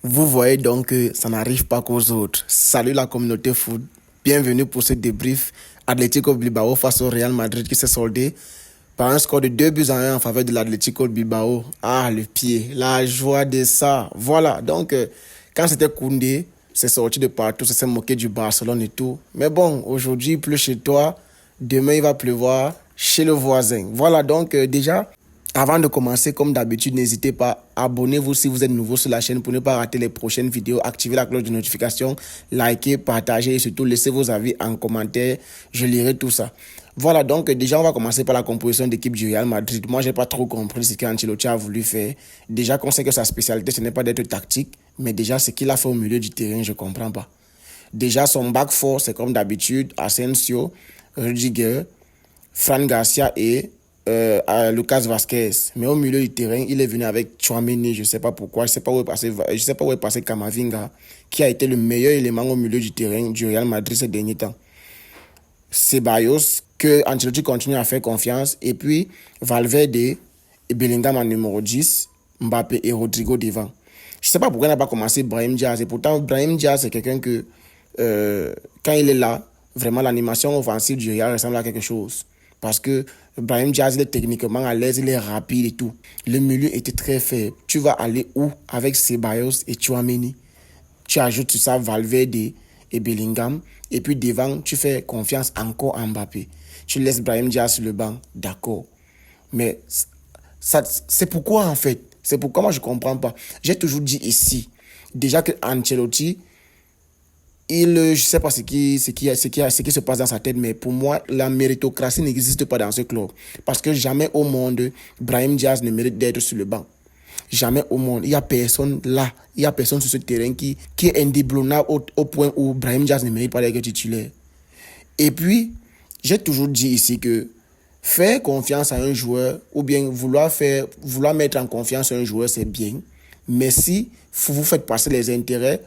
Vous voyez donc que ça n'arrive pas qu'aux autres. Salut la communauté foot. Bienvenue pour ce débrief Atlético Bilbao face au Real Madrid qui s'est soldé par un score de 2 buts à 1 en faveur de l'Atlético Bilbao. Ah, le pied, la joie de ça. Voilà, donc quand c'était Koundé, c'est sorti de partout, ça s'est moqué du Barcelone et tout. Mais bon, aujourd'hui il pleut chez toi, demain il va pleuvoir chez le voisin. Voilà, donc déjà, avant de commencer, comme d'habitude, n'hésitez pas, abonnez-vous si vous êtes nouveau sur la chaîne pour ne pas rater les prochaines vidéos, activez la cloche de notification, likez, partagez et surtout laissez vos avis en commentaire, je lirai tout ça. Voilà, donc déjà on va commencer par la composition d'équipe du Real Madrid. Moi, j'ai pas trop compris ce qu'Ancelotti a voulu faire. Déjà qu'on sait que sa spécialité, ce n'est pas d'être tactique, mais déjà ce qu'il a fait au milieu du terrain, je comprends pas. Déjà son back four, c'est comme d'habitude, Asensio, Rudiger, Fran Garcia et Lucas Vazquez. Mais au milieu du terrain, il est venu avec Tchouaméni, je ne sais pas pourquoi, je sais pas où est passé Camavinga, qui a été le meilleur élément au milieu du terrain du Real Madrid ces derniers temps. Ceballos, que Ancelotti continue à faire confiance, et puis Valverde et Bellingham en numéro 10, Mbappé et Rodrigo devant. Je ne sais pas pourquoi il n'a pas commencé Brahim Diaz, et pourtant Brahim Diaz c'est quelqu'un que, quand il est là, vraiment l'animation offensive du Real ressemble à quelque chose. Parce que Brahim Diaz, il est techniquement à l'aise, il est rapide et tout. Le milieu était très faible. Tu vas aller où avec Ceballos et Tchouaméni? Tu ajoutes ça Valverde et Bellingham. Et puis devant, tu fais confiance encore à Mbappé. Tu laisses Brahim Diaz sur le banc, d'accord. Mais ça, c'est pourquoi en fait. C'est pourquoi moi je ne comprends pas. J'ai toujours dit ici, déjà que Ancelotti, je ne sais pas ce qui se passe dans sa tête, mais pour moi, la méritocratie n'existe pas dans ce club. Parce que jamais au monde, Brahim Diaz ne mérite d'être sur le banc. Jamais au monde. Il n'y a personne là. Il n'y a personne sur ce terrain qui est indéboulonnable au point où Brahim Diaz ne mérite pas d'être titulaire. Et puis, j'ai toujours dit ici que faire confiance à un joueur ou bien vouloir mettre en confiance un joueur, c'est bien. Mais si vous faites passer les intérêts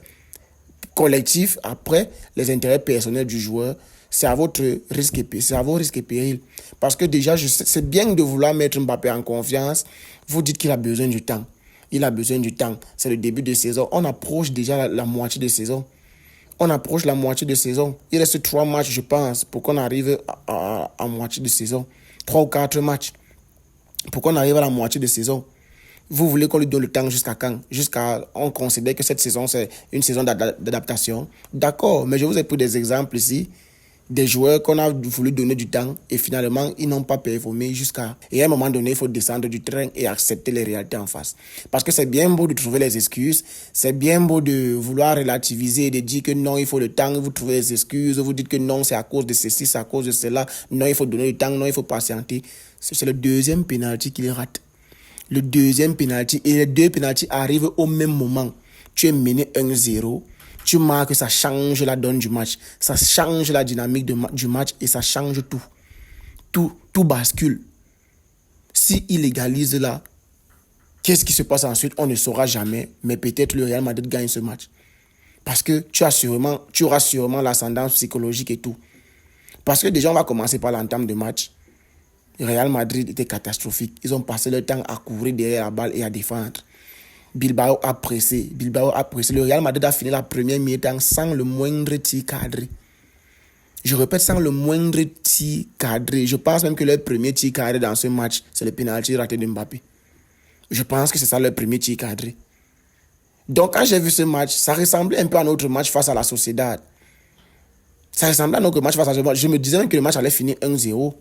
collectif après les intérêts personnels du joueur, c'est à votre risque et c'est à vos risques et périls. Parce que déjà, c'est bien de vouloir mettre Mbappé en confiance. Vous dites qu'il a besoin du temps. Il a besoin du temps. C'est le début de saison. On approche déjà la moitié de saison. On approche la moitié de saison. Il reste 3 matchs, je pense, pour qu'on arrive à moitié de saison. 3 ou 4 matchs pour qu'on arrive à la moitié de saison. Vous voulez qu'on lui donne le temps jusqu'à quand? On considère que cette saison, c'est une saison d'adaptation. D'accord, mais je vous ai pris des exemples ici, des joueurs qu'on a voulu donner du temps et finalement, ils n'ont pas performé jusqu'à... Et à un moment donné, il faut descendre du train et accepter les réalités en face. Parce que c'est bien beau de trouver les excuses, c'est bien beau de vouloir relativiser et de dire que non, il faut le temps, vous trouvez les excuses, vous dites que non, c'est à cause de ceci, c'est à cause de cela, non, il faut donner du temps, non, il faut patienter. C'est le deuxième pénalty qu'il rate. Le deuxième penalty et les 2 penaltys arrivent au même moment. Tu es mené 1-0. Tu marques, ça change la donne du match. Ça change la dynamique du match et ça change tout. Tout bascule. Si il égalise là, qu'est-ce qui se passe ensuite? On ne saura jamais. Mais peut-être le Real Madrid gagne ce match. Parce que tu auras sûrement l'ascendance psychologique et tout. Parce que déjà, on va commencer par l'entame de match. Le Real Madrid était catastrophique. Ils ont passé leur temps à couvrir derrière la balle et à défendre. Bilbao a pressé. Le Real Madrid a fini la première mi-temps sans le moindre tir cadré. Je répète, sans le moindre tir cadré. Je pense même que leur premier tir cadré dans ce match, c'est le penalty raté de Mbappé. Je pense que c'est ça leur premier tir cadré. Donc quand j'ai vu ce match, ça ressemblait un peu à notre match face à la Sociedad. Ça ressemblait à notre match face à la Sociedad. Je me disais même que le match allait finir 1-0.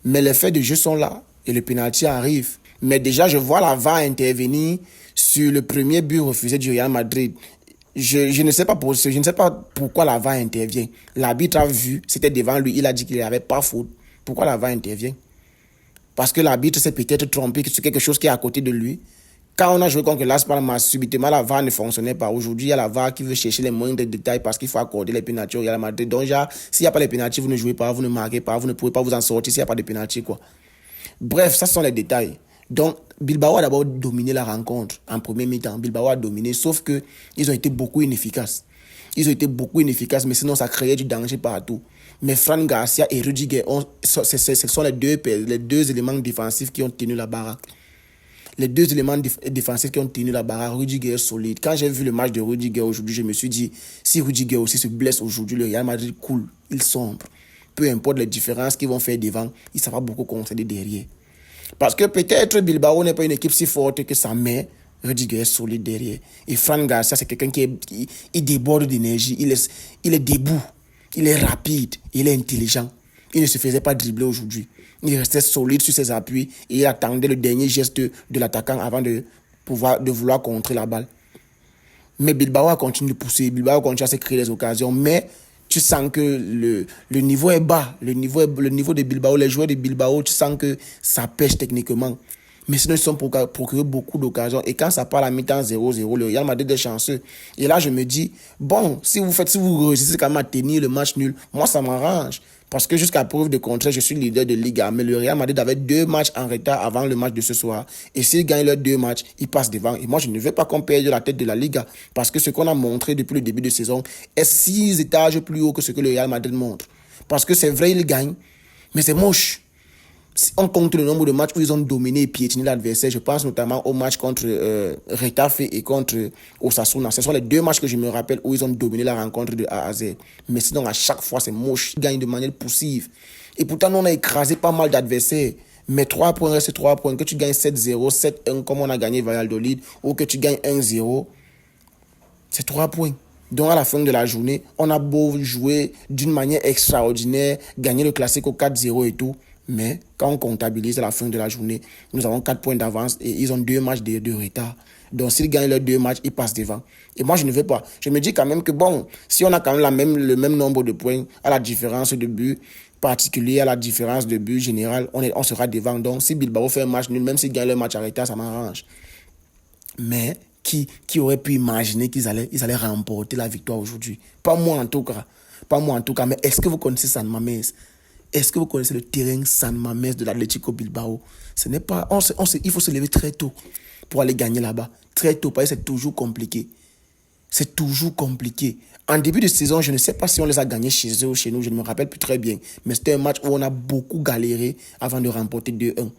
Mais les faits de jeu sont là et le penalty arrive. Mais déjà, je vois la VAR intervenir sur le premier but refusé du Real Madrid. Je ne sais pas pourquoi la VAR intervient. L'arbitre a vu, c'était devant lui, il a dit qu'il n'avait pas faute. Pourquoi la VAR intervient? Parce que l'arbitre s'est peut-être trompé sur quelque chose qui est à côté de lui. Quand on a joué contre Las Palmas, subitement la VAR ne fonctionnait pas. Aujourd'hui, il y a la VAR qui veut chercher les moindres détails parce qu'il faut accorder les pénaltys au Real Madrid. Donc, s'il n'y a pas les pénaltys, vous ne jouez pas, vous ne marquez pas, vous ne pouvez pas vous en sortir s'il n'y a pas de pénaltys, quoi. Bref, ça ce sont les détails. Donc, Bilbao a d'abord dominé la rencontre en premier mi-temps. Bilbao a dominé, sauf qu'ils ont été beaucoup inefficaces. Mais sinon, ça créait du danger partout. Mais Fran Garcia et Rudiger, ce sont les deux éléments défensifs qui ont tenu la baraque. les deux éléments défensifs qui ont tenu la barre, Rudiger est solide. Quand j'ai vu le match de Rudiger aujourd'hui, je me suis dit, si Rudiger aussi se blesse aujourd'hui, le Real Madrid coule, il sombre. Peu importe les différences qu'ils vont faire devant, il ne va pas beaucoup concéder derrière. Parce que peut-être Bilbao n'est pas une équipe si forte que ça, mais Rudiger est solide derrière. Et Fran Garcia, c'est quelqu'un qui déborde d'énergie, il est debout, il est rapide, il est intelligent. Il ne se faisait pas dribbler aujourd'hui. Il restait solide sur ses appuis et il attendait le dernier geste de l'attaquant avant de vouloir contrer la balle. Mais Bilbao a continué de pousser, Bilbao a continué à se créer des occasions, mais tu sens que le niveau est bas. Le niveau de Bilbao, les joueurs de Bilbao, tu sens que ça pêche techniquement. Mais sinon, ils sont procurés beaucoup d'occasions. Et quand ça part à la mi-temps 0-0, le Real Madrid est chanceux. Et là, je me dis, bon, si vous réussissez quand même à tenir le match nul, moi, ça m'arrange. Parce que jusqu'à preuve de contraire, je suis leader de Liga. Mais le Real Madrid avait 2 matchs en retard avant le match de ce soir. Et s'ils gagnent leurs 2 matchs, ils passent devant. Et moi, je ne veux pas qu'on perde la tête de la Liga. Parce que ce qu'on a montré depuis le début de saison est 6 étages plus haut que ce que le Real Madrid montre. Parce que c'est vrai, ils gagnent, mais c'est moche. Si on compte le nombre de matchs où ils ont dominé et piétiné l'adversaire, je pense notamment au match contre Retafe et contre Osasuna. Ce sont les 2 matchs que je me rappelle où ils ont dominé la rencontre de A à Z. Mais sinon, à chaque fois, c'est moche. Ils gagnent de manière poussive. Et pourtant, nous, on a écrasé pas mal d'adversaires. Mais 3 points restent 3 points. Que tu gagnes 7-0, 7-1 comme on a gagné Valladolid, ou que tu gagnes 1-0, c'est 3 points. Donc à la fin de la journée, on a beau jouer d'une manière extraordinaire, gagner le classique au 4-0 et tout. Mais quand on comptabilise à la fin de la journée, nous avons 4 points d'avance et ils ont 2 matchs de retard. Donc s'ils gagnent leurs 2 matchs, ils passent devant. Et moi, je ne veux pas. Je me dis quand même que bon, si on a quand même le même nombre de points, à la différence de but particulier, à la différence de but général, on sera devant. Donc si Bilbao fait un match nul, même s'ils gagnent leur match à retard, ça m'arrange. Mais qui aurait pu imaginer qu'ils allaient remporter la victoire aujourd'hui? Pas moi en tout cas. Pas moi en tout cas. Mais est-ce que vous connaissez San Mamés? Est-ce que vous connaissez le terrain San Mamés de l'Atlético Bilbao? Ce n'est pas... il faut se lever très tôt pour aller gagner là-bas. Très tôt, parce que c'est toujours compliqué. C'est toujours compliqué. En début de saison, je ne sais pas si on les a gagnés chez eux ou chez nous. Je ne me rappelle plus très bien. Mais c'était un match où on a beaucoup galéré avant de remporter 2-1.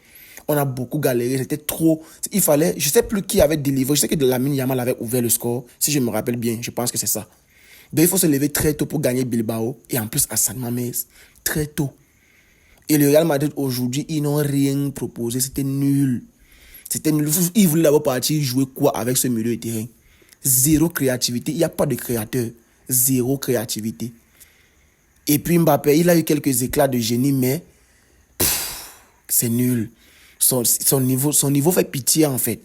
On a beaucoup galéré, c'était trop. Il fallait, je ne sais plus qui avait délivré. Je sais que Lamine Yamal avait ouvert le score. Si je me rappelle bien, je pense que c'est ça. Donc il faut se lever très tôt pour gagner Bilbao. Et en plus à San Mamés. Très tôt. Et le Real Madrid aujourd'hui, ils n'ont rien proposé. C'était nul. C'était nul. Ils voulaient d'abord partir jouer quoi avec ce milieu de terrain? Zéro créativité. Il n'y a pas de créateur. Zéro créativité. Et puis Mbappé, il a eu quelques éclats de génie, mais c'est nul. Son niveau fait pitié en fait.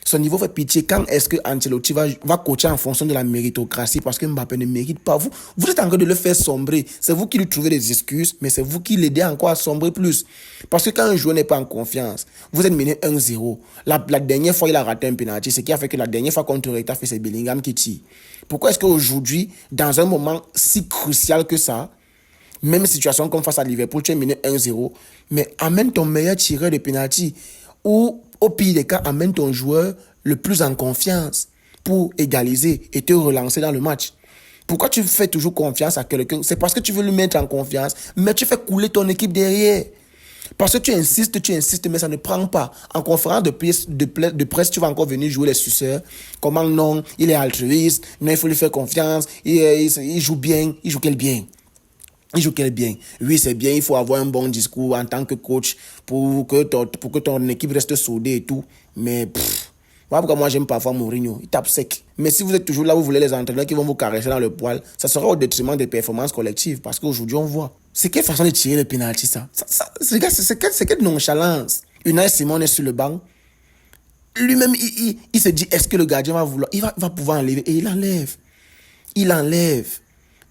Son niveau fait pitié. Quand est-ce que Ancelotti va coacher en fonction de la méritocratie parce que Mbappé ne mérite pas? Vous êtes en train de le faire sombrer. C'est vous qui lui trouvez des excuses, mais c'est vous qui l'aidez encore à sombrer plus. Parce que quand un joueur n'est pas en confiance, vous êtes mené 1-0. La dernière fois, il a raté un penalty. Ce qui a fait que la dernière fois contre Retafe, c'est Bellingham qui tire. Pourquoi est-ce qu'aujourd'hui, dans un moment si crucial que ça, même situation comme face à Liverpool, tu es mené 1-0, mais amène ton meilleur tireur de penalty ou au pire des cas, amène ton joueur le plus en confiance pour égaliser et te relancer dans le match. Pourquoi tu fais toujours confiance à quelqu'un? C'est parce que tu veux lui mettre en confiance, mais tu fais couler ton équipe derrière. Parce que tu insistes, mais ça ne prend pas. En conférence de presse, tu vas encore venir jouer les suceurs. Comment non, il est altruiste, non, il faut lui faire confiance, il joue bien, il joue quel bien? Il joue quel bien? Oui, c'est bien, il faut avoir un bon discours en tant que coach pour que ton équipe reste soudée et tout. Mais, voilà pourquoi moi j'aime parfois Mourinho, il tape sec. Mais si vous êtes toujours là, vous voulez les entraîneurs qui vont vous caresser dans le poil, ça sera au détriment des performances collectives. Parce qu'aujourd'hui, on voit. C'est quelle façon de tirer le penalty, ça? C'est quelle nonchalance? Unai Simon est sur le banc. Lui-même, il se dit, est-ce que le gardien va vouloir? Il va pouvoir enlever. Et il enlève. Il enlève.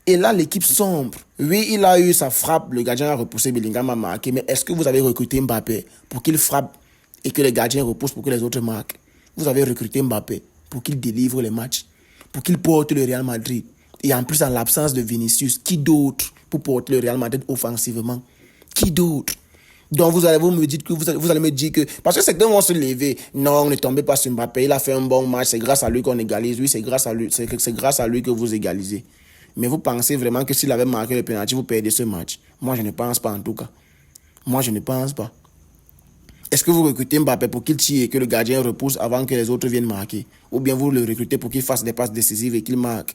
Et là, l'équipe sombre. Oui, il a eu sa frappe. Le gardien a repoussé, Bellingham a marqué. Mais est-ce que vous avez recruté Mbappé pour qu'il frappe et que les gardiens repoussent pour que les autres marquent? Vous avez recruté Mbappé pour qu'il délivre les matchs, pour qu'il porte le Real Madrid. Et en plus, en l'absence de Vinicius, qui d'autre pour porter le Real Madrid offensivement? Qui d'autre? Donc vous allez me dire que... Parce que certains vont se lever. Non, ne tombez pas sur Mbappé. Il a fait un bon match. C'est grâce à lui qu'on égalise. Oui, c'est grâce à lui que vous égalisez. Mais vous pensez vraiment que s'il avait marqué le penalty, vous perdez ce match? Moi, je ne pense pas en tout cas. Moi, je ne pense pas. Est-ce que vous recrutez Mbappé pour qu'il tire et que le gardien repousse avant que les autres viennent marquer? Ou bien vous le recrutez pour qu'il fasse des passes décisives et qu'il marque?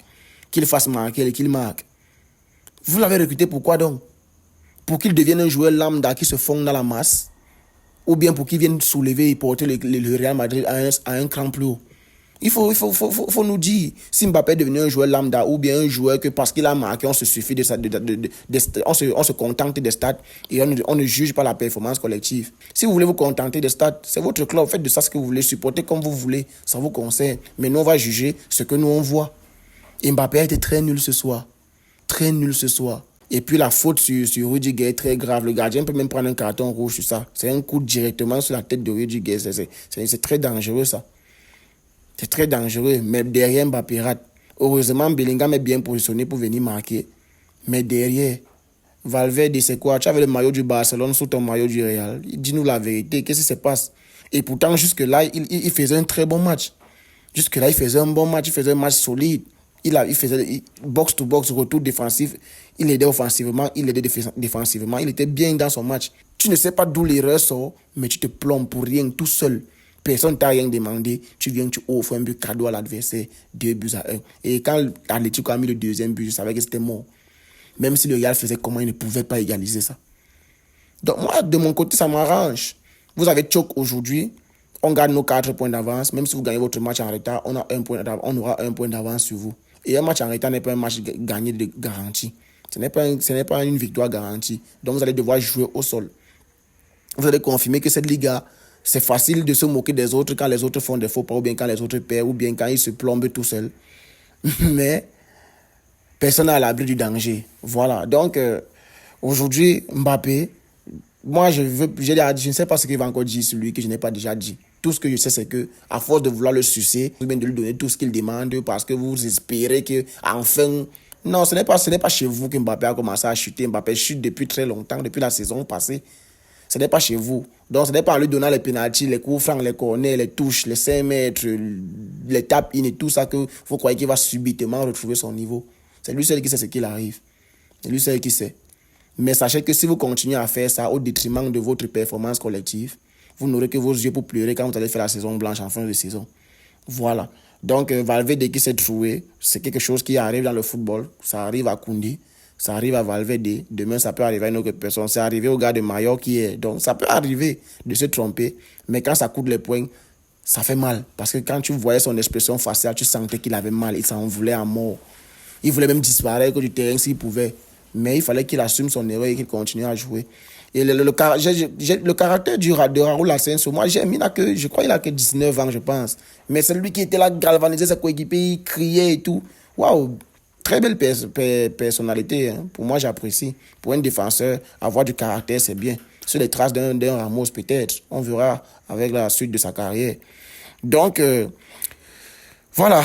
Qu'il fasse marquer et qu'il marque? Vous l'avez recruté pourquoi donc? Pour qu'il devienne un joueur lambda qui se fond dans la masse? Ou bien pour qu'il vienne soulever et porter le Real Madrid à un cran plus haut? Il faut nous dire si Mbappé est devenu un joueur lambda ou bien un joueur que parce qu'il a marqué, on se suffit on se contente des stats et on ne juge pas la performance collective. Si vous voulez vous contenter des stats, c'est votre club, faites de ça ce que vous voulez, supportez comme vous voulez, ça vous concerne. Mais nous, on va juger ce que nous on voit. Et Mbappé a été très nul ce soir. Très nul ce soir. Et puis la faute sur Rudiger est très grave. Le gardien peut même prendre un carton rouge sur ça. C'est un coup directement sur la tête de Rudiger. C'est très dangereux ça. C'est très dangereux, mais derrière Mbappé rate. Heureusement, Bellingham est bien positionné pour venir marquer. Mais derrière, Valverde, c'est quoi? Tu avais le maillot du Barcelone sous ton maillot du Real. Dis-nous la vérité, qu'est-ce qui se passe? Et pourtant, jusque-là, il faisait un très bon match. Jusque-là, il faisait un bon match, il faisait un match solide. Il faisait box-to-box, retour défensif. Il aidait offensivement, il aidait défensivement. Il était bien dans son match. Tu ne sais pas d'où l'erreur sort, mais tu te plombes pour rien, tout seul. Personne ne t'a rien demandé. Tu viens, tu offres un but cadeau à l'adversaire. 2-1. Et quand Atlético a mis le deuxième but, je savais que c'était mort. Même si le Real faisait comment, il ne pouvait pas égaliser ça. Donc moi, de mon côté, ça m'arrange. Vous avez choc aujourd'hui. On garde nos 4 points d'avance. Même si vous gagnez votre match en retard, on aura un point d'avance sur vous. Et un match en retard n'est pas un match gagné de garantie. Ce n'est pas une victoire garantie. Donc vous allez devoir jouer au sol. Vous allez confirmer que cette Liga, c'est facile de se moquer des autres quand les autres font des faux pas, ou bien quand les autres perdent, ou bien quand ils se plombent tout seuls. Mais personne n'est à l'abri du danger. Voilà. Donc, aujourd'hui, Mbappé, moi, je ne sais pas ce qu'il va encore dire sur lui que je n'ai pas déjà dit. Tout ce que je sais, c'est que, à force de vouloir le sucer, ou bien de lui donner tout ce qu'il demande, parce que vous espérez que, enfin, non, ce n'est pas chez vous que Mbappé a commencé à chuter. Mbappé chute depuis très longtemps, depuis la saison passée. Ce n'est pas chez vous. Donc, ce n'est pas en lui donnant les pénaltys, les coups francs, les corners, les touches, les 5 mètres, les tap-in et tout ça que vous croyez qu'il va subitement retrouver son niveau. C'est lui seul qui sait ce qu'il arrive. C'est lui seul qui sait. Mais sachez que si vous continuez à faire ça au détriment de votre performance collective, vous n'aurez que vos yeux pour pleurer quand vous allez faire la saison blanche en fin de saison. Voilà. Donc, Valverde qui s'est trouvé, c'est quelque chose qui arrive dans le football. Ça arrive à Koundé. Ça arrive à Valverde. Demain, ça peut arriver à une autre personne. C'est arrivé au gars de Mallorca qui est. Donc, ça peut arriver de se tromper. Mais quand ça coûte les points, ça fait mal. Parce que quand tu voyais son expression faciale, tu sentais qu'il avait mal. Il s'en voulait à mort. Il voulait même disparaître du terrain s'il pouvait. Mais il fallait qu'il assume son erreur et qu'il continue à jouer. Et le caractère de Raúl Asensio, moi j'aime, je crois qu'il a que 19 ans, je pense. Mais c'est lui qui était là, galvanisé ses coéquipiers, il criait et tout. Waouh, très belle personnalité. Hein. Pour moi, j'apprécie. Pour un défenseur, avoir du caractère, c'est bien. Sur les traces d'un Ramos, peut-être. On verra avec la suite de sa carrière. Donc, voilà,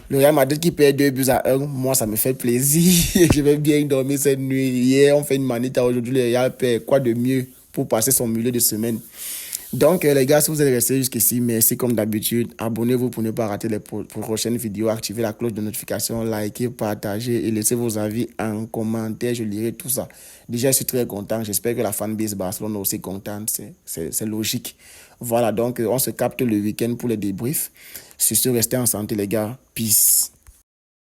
le Real Madrid qui perd 2-1, moi ça me fait plaisir. Je vais bien dormir cette nuit. Hier, on fait une manita, aujourd'hui le Real perd. Quoi de mieux pour passer son milieu de semaine? Donc les gars, si vous êtes restés jusqu'ici, merci comme d'habitude. Abonnez-vous pour ne pas rater les prochaines vidéos. Activez la cloche de notification, likez, partagez et laissez vos avis en commentaire. Je lirai tout ça. Déjà, je suis très content. J'espère que la fanbase Barcelone est aussi contente. C'est logique. Voilà, donc on se capte le week-end pour les débriefs. Sur ce, restez en santé les gars. Peace.